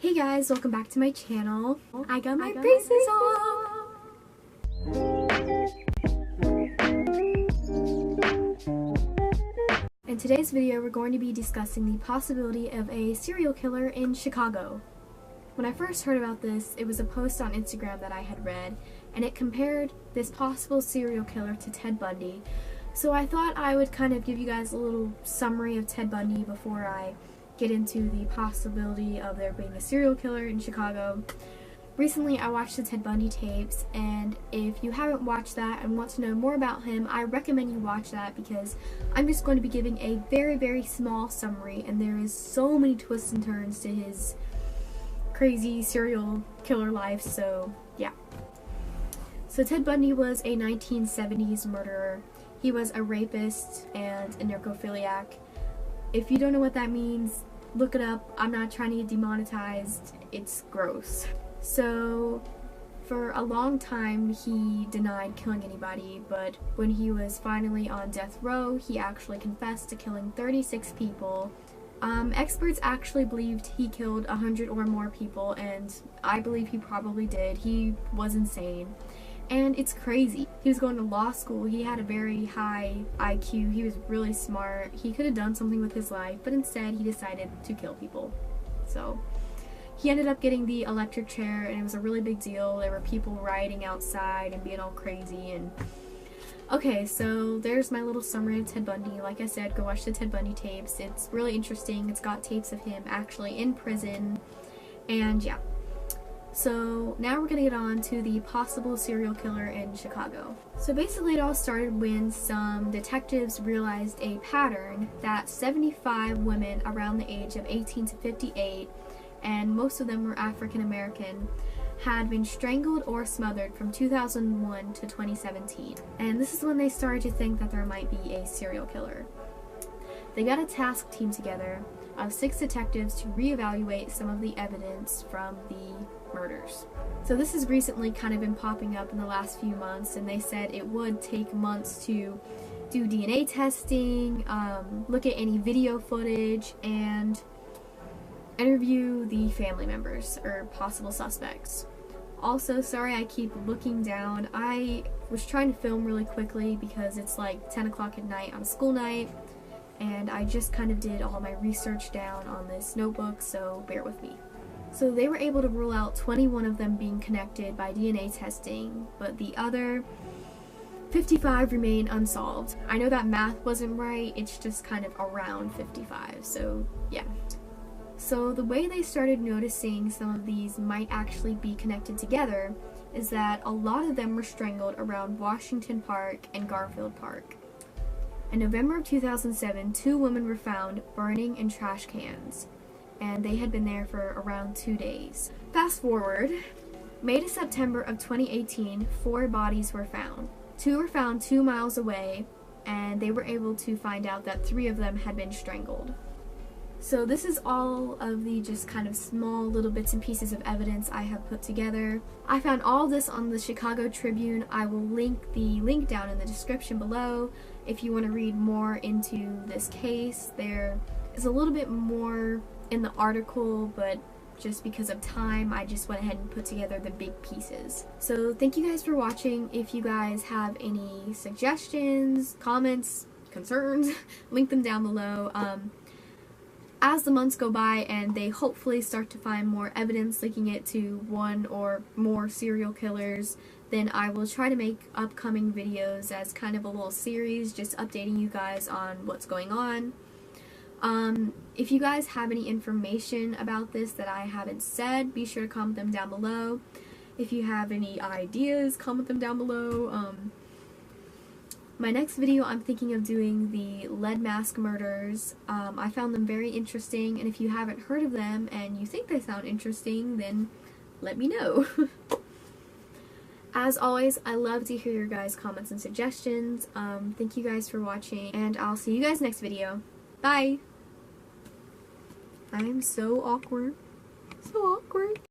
Hey guys, welcome back to my channel. I got my braces on! In today's video, we're going to be discussing the possibility of a serial killer in Chicago. When I first heard about this, it was a post on Instagram that I had read, and it compared this possible serial killer to Ted Bundy. So I thought I would kind of give you guys a little summary of Ted Bundy before I get into the possibility of there being a serial killer in Chicago. Recently I watched the Ted Bundy tapes, and if you haven't watched that and want to know more about him, I recommend you watch that because I'm just going to be giving a very small summary, and there is so many twists and turns to his crazy serial killer life, so yeah. So Ted Bundy was a 1970s murderer. He was a rapist and a necrophiliac. If you don't know what that means, look it up. I'm not trying to get demonetized. It's gross. So, for a long time, he denied killing anybody, but when he was finally on death row, he actually confessed to killing 36 people. Experts actually believed he killed 100 or more people, and I believe he probably did. He was insane. And it's crazy. He was going to law school, he had a very high IQ, he was really smart, he could have done something with his life, but instead he decided to kill people. So, he ended up getting the electric chair, and it was a really big deal. There were people rioting outside and being all crazy, and okay, so there's my little summary of Ted Bundy. Like I said, go watch the Ted Bundy tapes. It's really interesting. It's got tapes of him actually in prison, and yeah. So now we're going to get on to the possible serial killer in Chicago. So basically it all started when some detectives realized a pattern that 75 women around the age of 18 to 58, and most of them were African American, had been strangled or smothered from 2001 to 2017. And this is when they started to think that there might be a serial killer. They got a task team together of 6 detectives to reevaluate some of the evidence from the murders. So this has recently kind of been popping up in the last few months, and they said it would take months to do DNA testing, look at any video footage, and interview the family members or possible suspects. Also, sorry I keep looking down. I was trying to film really quickly because it's like 10 o'clock at night on a school night, and I just kind of did all my research down on this notebook, so bear with me. So they were able to rule out 21 of them being connected by DNA testing, but the other 55 remain unsolved. I know that math wasn't right, it's just kind of around 55, so yeah. So the way they started noticing some of these might actually be connected together is that a lot of them were strangled around Washington Park and Garfield Park. In November of 2007, 2 women were found burning in trash cans, and they had been there for around 2 days. Fast forward, May to September of 2018, 4 bodies were found. 2 were found 2 miles away, and they were able to find out that 3 of them had been strangled. So this is all of the just kind of small little bits and pieces of evidence I have put together. I found all this on the Chicago Tribune. I will link the link down in the description below if you want to read more into this case. There is a little bit more in the article, but just because of time, I just went ahead and put together the big pieces. So thank you guys for watching. If you guys have any suggestions, comments, concerns, link them down below. As the months go by and they hopefully start to find more evidence linking it to 1 or more serial killers, then I will try to make upcoming videos as kind of a little series, just updating you guys on what's going on. If you guys have any information about this that I haven't said, be sure to comment them down below. If you have any ideas, comment them down below. My next video, I'm thinking of doing the lead mask murders. I found them very interesting, and if you haven't heard of them and you think they sound interesting, then let me know. As always, I love to hear your guys' comments and suggestions. Thank you guys for watching, and I'll see you guys next video. Bye! I'm so awkward. So awkward.